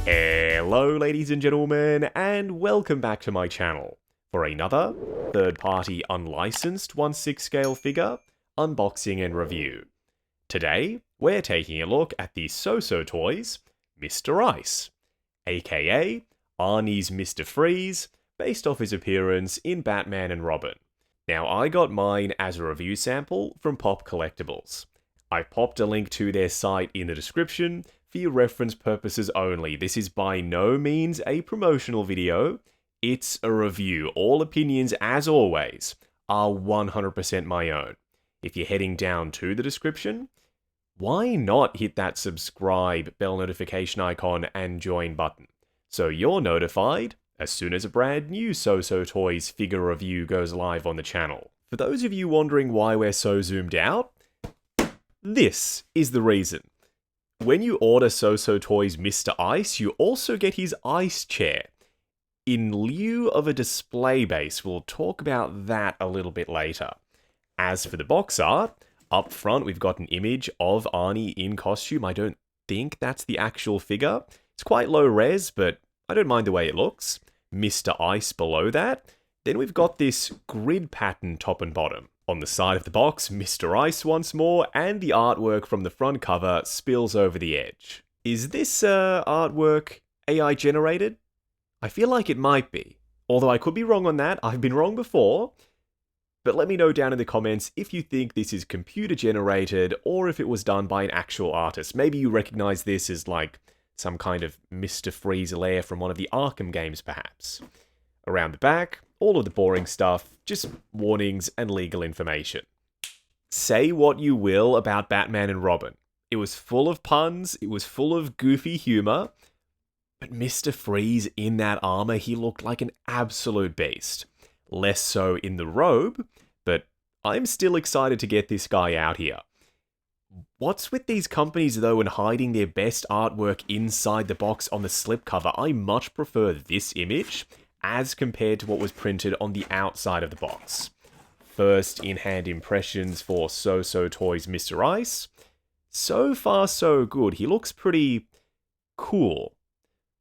Hello ladies and gentlemen, and welcome back to my channel for another third-party unlicensed 1/6 scale figure unboxing and review. Today, we're taking a look at the SooSoo toys Mr. Ice, aka Arnie's Mr. Freeze, based off his appearance in Batman and Robin. Now, I got mine as a review sample from Pop Collectibles. I've popped a link to their site in the description for your reference purposes only. This is by no means a promotional video, it's a review. All opinions, as always, are 100% my own. If you're heading down to the description, why not hit that subscribe, bell notification icon, and join button, so you're notified as soon as a brand new SooSoo Toys figure review goes live on the channel. For those of you wondering why we're so zoomed out, this is the reason. When you order SooSoo Toys Mr. Ice, you also get his ice chair, in lieu of a display base. We'll talk about that a little bit later. As for the box art, up front we've got an image of Arnie in costume. I don't think that's the actual figure. It's quite low res, but I don't mind the way it looks. Mr. Ice below that. Then we've got this grid pattern top and bottom. On the side of the box, Mr. Ice once more, and the artwork from the front cover spills over the edge. Is this artwork AI generated? I feel like it might be. Although I could be wrong on that, I've been wrong before. But let me know down in the comments if you think this is computer generated or if it was done by an actual artist. Maybe you recognize this as like some kind of Mr. Freeze lair from one of the Arkham games perhaps. Around the back, all of the boring stuff, just warnings and legal information. Say what you will about Batman and Robin. It was full of puns, it was full of goofy humor, but Mr. Freeze in that armor, he looked like an absolute beast. Less so in the robe, but I'm still excited to get this guy out here. What's with these companies though and hiding their best artwork inside the box on the slipcover? I much prefer this image as compared to what was printed on the outside of the box. First in-hand impressions for SooSoo Toys Mr. Ice. So far so good. He looks pretty cool.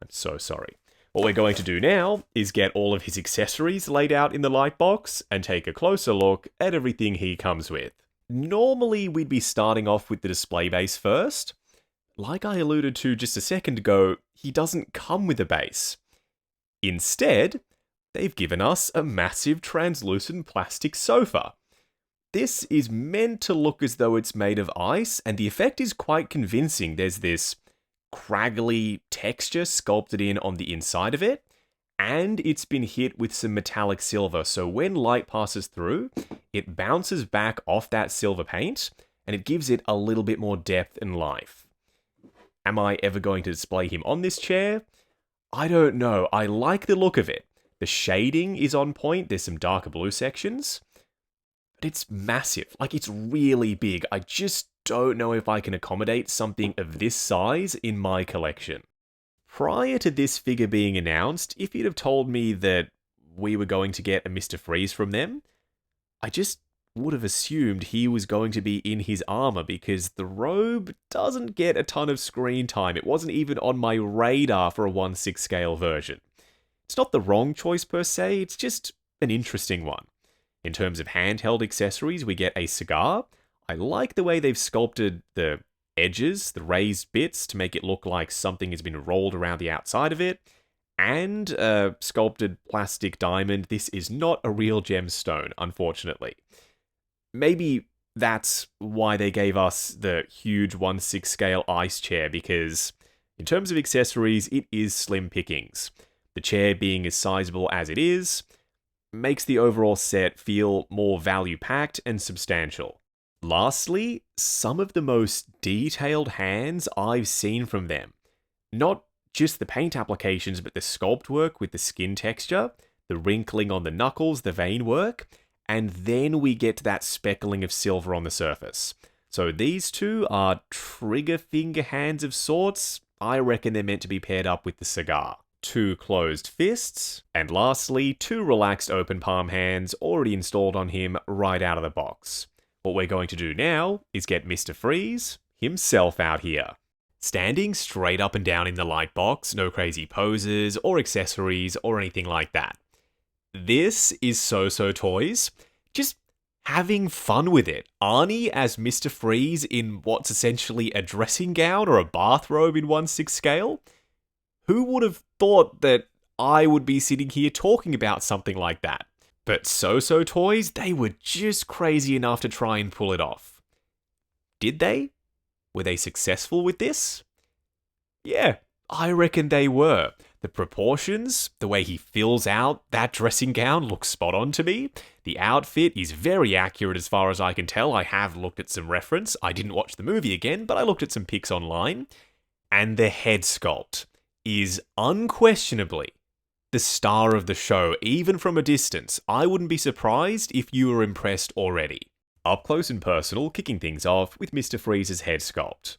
I'm so sorry. What we're going to do now is get all of his accessories laid out in the light box and take a closer look at everything he comes with. Normally we'd be starting off with the display base first. Like I alluded to just a second ago, he doesn't come with a base. Instead, they've given us a massive translucent plastic sofa. This is meant to look as though it's made of ice, and the effect is quite convincing. There's this craggly texture sculpted in on the inside of it, and it's been hit with some metallic silver, so when light passes through, it bounces back off that silver paint, and it gives it a little bit more depth and life. Am I ever going to display him on this chair? I don't know. I like the look of it. The shading is on point. There's some darker blue sections. But it's massive. Like, it's really big. I just don't know if I can accommodate something of this size in my collection. Prior to this figure being announced, if you'd have told me that we were going to get a Mr. Freeze from them, I just would have assumed he was going to be in his armor because the robe doesn't get a ton of screen time. It wasn't even on my radar for a 1/6 scale version. It's not the wrong choice per se, it's just an interesting one. In terms of handheld accessories, we get a cigar. I like the way they've sculpted the edges, the raised bits, to make it look like something has been rolled around the outside of it. And a sculpted plastic diamond. This is not a real gemstone, unfortunately. Maybe that's why they gave us the huge 1/6 scale ice chair, because in terms of accessories, it is slim pickings. The chair being as sizable as it is, makes the overall set feel more value-packed and substantial. Lastly, some of the most detailed hands I've seen from them. Not just the paint applications, but the sculpt work with the skin texture, the wrinkling on the knuckles, the vein work, and then we get that speckling of silver on the surface. So these two are trigger finger hands of sorts. I reckon they're meant to be paired up with the cigar. 2 closed fists, and lastly, 2 relaxed open palm hands already installed on him right out of the box. What we're going to do now is get Mr. Freeze himself out here. Standing straight up and down in the light box, no crazy poses or accessories or anything like that. This is SooSoo Toys, just having fun with it. Arnie as Mr. Freeze in what's essentially a dressing gown or a bathrobe in 1/6 scale? Who would have thought that I would be sitting here talking about something like that? But SooSoo Toys, they were just crazy enough to try and pull it off. Did they? Were they successful with this? Yeah, I reckon they were. The proportions, the way he fills out that dressing gown looks spot on to me. The outfit is very accurate as far as I can tell. I have looked at some reference. I didn't watch the movie again, but I looked at some pics online. And the head sculpt is unquestionably the star of the show, even from a distance. I wouldn't be surprised if you were impressed already. Up close and personal, kicking things off with Mr. Freeze's head sculpt.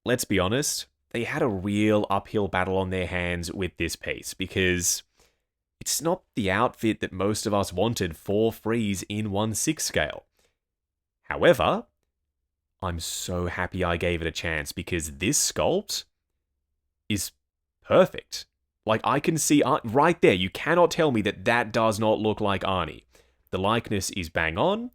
Let's be honest, they had a real uphill battle on their hands with this piece, because it's not the outfit that most of us wanted for Freeze in 1/6 scale. However, I'm so happy I gave it a chance, because this sculpt is perfect. Like, I can see right there, you cannot tell me that that does not look like Arnie. The likeness is bang on,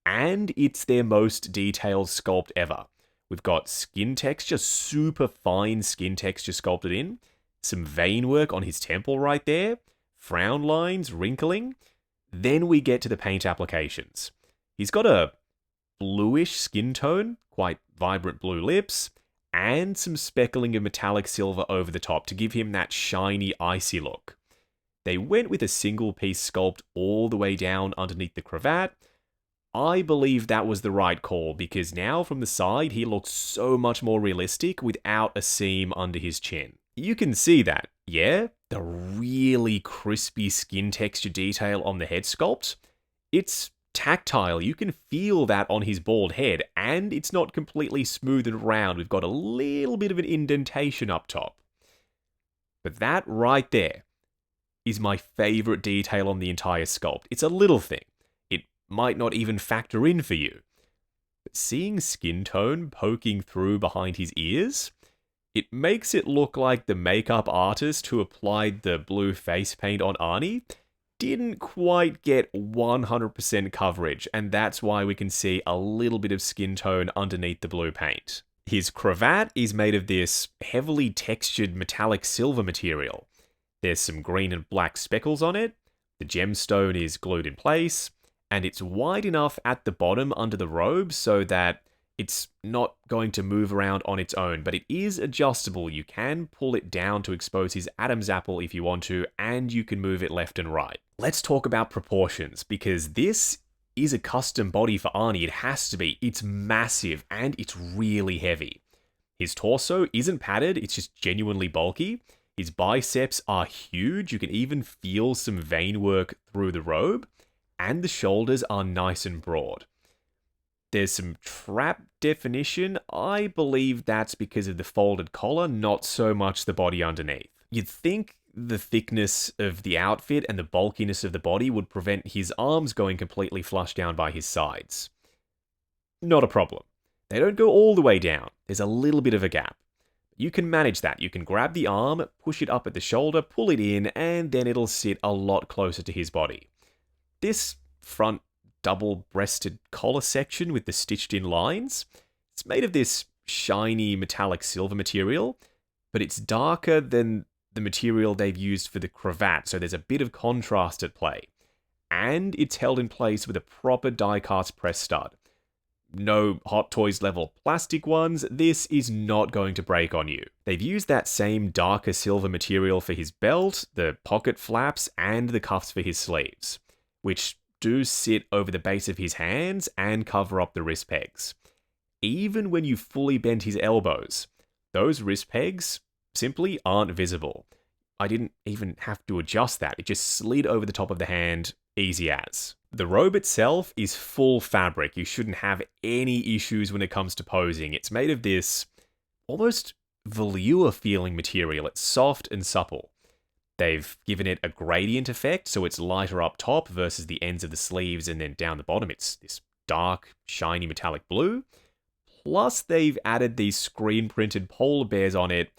and it's their most detailed sculpt ever. We've got skin texture, super fine skin texture sculpted in, some vein work on his temple right there, frown lines, wrinkling. Then we get to the paint applications. He's got a bluish skin tone, quite vibrant blue lips, and some speckling of metallic silver over the top to give him that shiny, icy look. They went with a single piece sculpt all the way down underneath the cravat. I believe that was the right call, because now from the side he looks so much more realistic without a seam under his chin. You can see that, yeah? The really crispy skin texture detail on the head sculpt. It's tactile, you can feel that on his bald head, and it's not completely smooth and round. We've got a little bit of an indentation up top. But that right there is my favorite detail on the entire sculpt. It's a little thing. It might not even factor in for you. But seeing skin tone poking through behind his ears, it makes it look like the makeup artist who applied the blue face paint on Arnie didn't quite get 100% coverage, and that's why we can see a little bit of skin tone underneath the blue paint. His cravat is made of this heavily textured metallic silver material. There's some green and black speckles on it, the gemstone is glued in place, and it's wide enough at the bottom under the robe so that it's not going to move around on its own, but it is adjustable. You can pull it down to expose his Adam's apple if you want to, and you can move it left and right. Let's talk about proportions, because this is a custom body for Arnie. It has to be. It's massive, and it's really heavy. His torso isn't padded, it's just genuinely bulky. His biceps are huge. You can even feel some vein work through the robe, and the shoulders are nice and broad. There's some trap definition. I believe that's because of the folded collar, not so much the body underneath. You'd think the thickness of the outfit and the bulkiness of the body would prevent his arms going completely flush down by his sides. Not a problem. They don't go all the way down. There's a little bit of a gap. You can manage that. You can grab the arm, push it up at the shoulder, pull it in, and then it'll sit a lot closer to his body. This front double-breasted collar section with the stitched-in lines, it's made of this shiny metallic silver material, but it's darker than the material they've used for the cravat, so there's a bit of contrast at play. And it's held in place with a proper die-cast press stud. No Hot Toys level plastic ones, this is not going to break on you. They've used that same darker silver material for his belt, the pocket flaps, and the cuffs for his sleeves, which do sit over the base of his hands and cover up the wrist pegs. Even when you fully bend his elbows, those wrist pegs simply aren't visible. I didn't even have to adjust that. It just slid over the top of the hand, easy as. The robe itself is full fabric. You shouldn't have any issues when it comes to posing. It's made of this almost velour feeling material. It's soft and supple. They've given it a gradient effect, so it's lighter up top versus the ends of the sleeves, and then down the bottom it's this dark, shiny metallic blue. Plus, they've added these screen-printed polar bears on it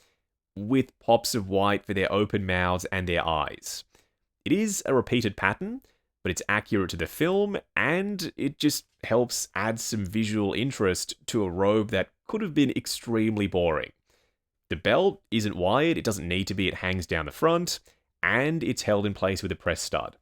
with pops of white for their open mouths and their eyes. It is a repeated pattern, but it's accurate to the film, and it just helps add some visual interest to a robe that could have been extremely boring. The belt isn't wired, it doesn't need to be, it hangs down the front, and it's held in place with a press stud.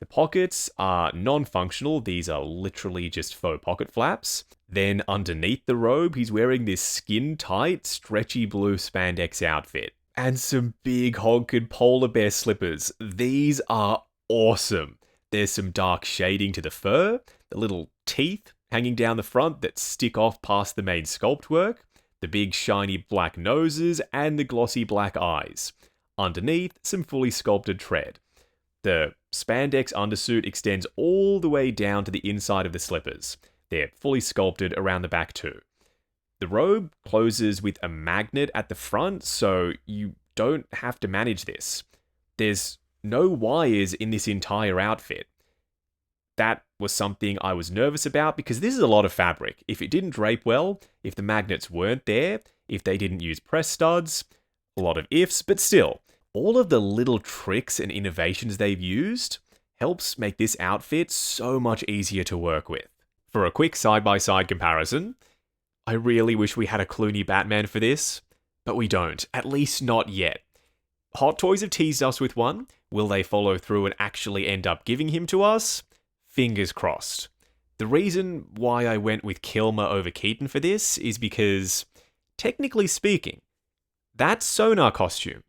The pockets are non-functional, these are literally just faux pocket flaps. Then underneath the robe, he's wearing this skin-tight, stretchy blue spandex outfit. And some big honking polar bear slippers. These are awesome. There's some dark shading to the fur, the little teeth hanging down the front that stick off past the main sculpt work, the big shiny black noses, and the glossy black eyes. Underneath, some fully sculpted tread. The spandex undersuit extends all the way down to the inside of the slippers. They're fully sculpted around the back too. The robe closes with a magnet at the front, so you don't have to manage this. There's no wires in this entire outfit. That was something I was nervous about because this is a lot of fabric. If it didn't drape well, if the magnets weren't there, if they didn't use press studs, a lot of ifs, but still, all of the little tricks and innovations they've used helps make this outfit so much easier to work with. For a quick side-by-side comparison, I really wish we had a Clooney Batman for this, but we don't, at least not yet. Hot Toys have teased us with one. Will they follow through and actually end up giving him to us? Fingers crossed. The reason why I went with Kilmer over Keaton for this is because, technically speaking, that sonar costume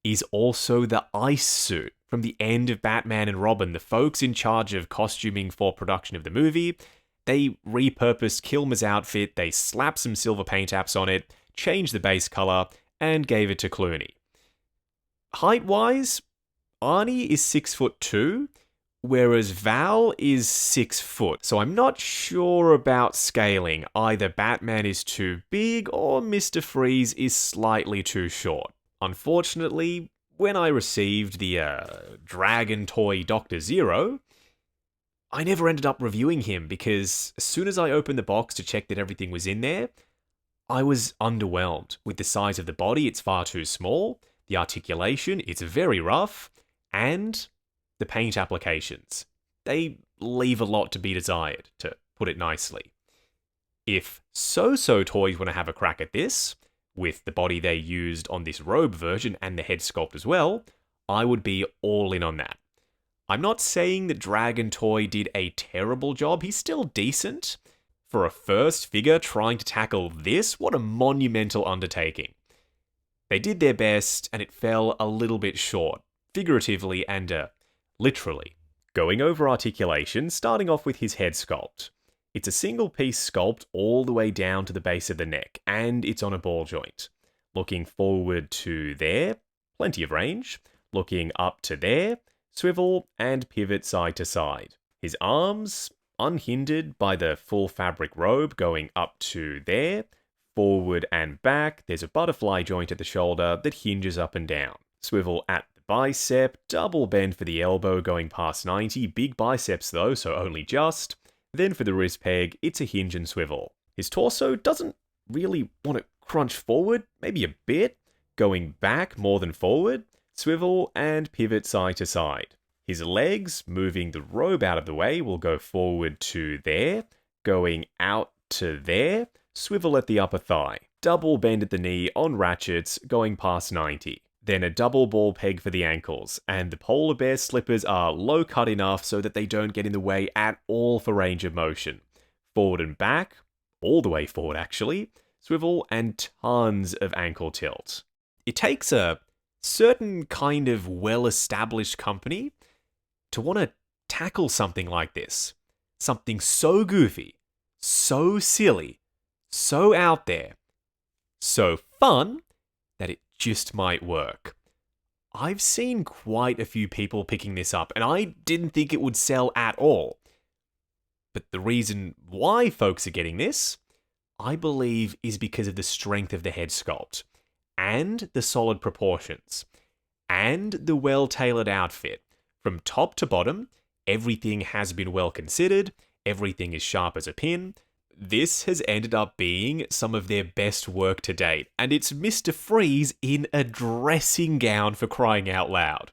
is also the ice suit from the end of Batman and Robin. The folks in charge of costuming for production of the movie, they repurposed Kilmer's outfit, they slapped some silver paint apps on it, changed the base color, and gave it to Clooney. Height-wise, Arnie is 6'2", whereas Val is 6 foot. So I'm not sure about scaling. Either Batman is too big or Mr. Freeze is slightly too short. Unfortunately, when I received the Dragon Toy Dr. Zero, I never ended up reviewing him because as soon as I opened the box to check that everything was in there, I was underwhelmed with the size of the body. It's far too small. The articulation, it's very rough. And the paint applications. They leave a lot to be desired, to put it nicely. If SooSoo Toys want to have a crack at this, with the body they used on this Robe version and the head sculpt as well, I would be all in on that. I'm not saying that Dragon Toy did a terrible job, he's still decent. For a first figure trying to tackle this, what a monumental undertaking. They did their best, and it fell a little bit short, figuratively and literally. Going over articulation, starting off with his head sculpt. It's a single piece sculpt all the way down to the base of the neck, and it's on a ball joint. Looking forward to there, plenty of range. Looking up to there, swivel and pivot side to side. His arms, unhindered by the full fabric robe, going up to there, forward and back. There's a butterfly joint at the shoulder that hinges up and down. Swivel at the bicep, double bend for the elbow going past 90, big biceps though, so only just. Then for the wrist peg, it's a hinge and swivel. His torso doesn't really want to crunch forward, maybe a bit, going back more than forward, swivel and pivot side to side. His legs, moving the robe out of the way, will go forward to there, going out to there, swivel at the upper thigh, double bend at the knee on ratchets, going past 90. Then a double ball peg for the ankles, and the polar bear slippers are low cut enough so that they don't get in the way at all for range of motion. Forward and back, all the way forward actually, swivel and tons of ankle tilt. It takes a certain kind of well-established company to want to tackle something like this. Something so goofy, so silly, so out there, so fun, that it just might work. I've seen quite a few people picking this up, and I didn't think it would sell at all. But the reason why folks are getting this, I believe, is because of the strength of the head sculpt, and the solid proportions, and the well-tailored outfit. From top to bottom, everything has been well considered, everything is sharp as a pin. This has ended up being some of their best work to date, and it's Mr. Freeze in a dressing gown, for crying out loud.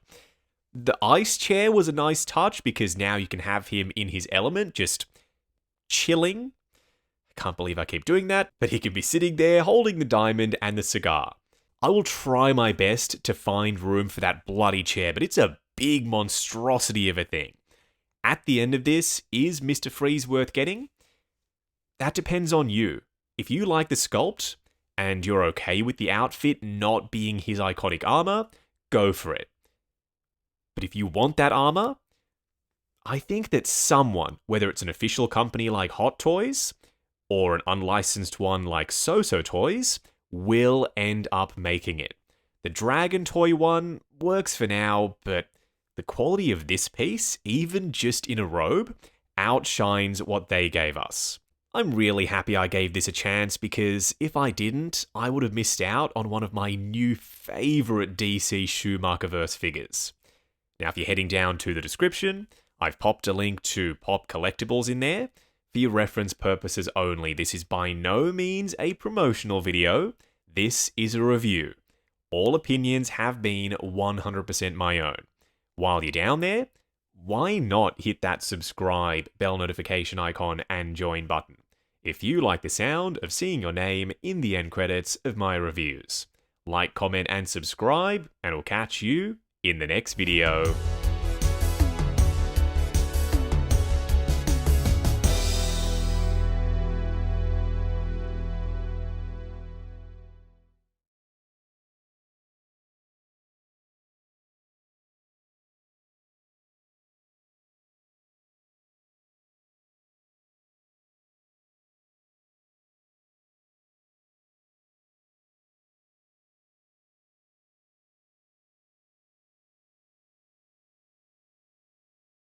The ice chair was a nice touch because now you can have him in his element, just chilling. I can't believe I keep doing that, but he can be sitting there holding the diamond and the cigar. I will try my best to find room for that bloody chair, but it's a big monstrosity of a thing. At the end of this, is Mr. Freeze worth getting? That depends on you. If you like the sculpt, and you're okay with the outfit not being his iconic armor, go for it. But if you want that armor, I think that someone, whether it's an official company like Hot Toys, or an unlicensed one like SooSoo Toys, will end up making it. The Dragon Toy one works for now, but the quality of this piece, even just in a robe, outshines what they gave us. I'm really happy I gave this a chance because if I didn't, I would have missed out on one of my new favourite DC Schumacherverse figures. Now, if you're heading down to the description, I've popped a link to Pop Collectibles in there. For your reference purposes only, this is by no means a promotional video. This is a review. All opinions have been 100% my own. While you're down there, why not hit that subscribe, bell notification icon, and join button if you like the sound of seeing your name in the end credits of my reviews. Like, comment, and subscribe, and I'll catch you in the next video.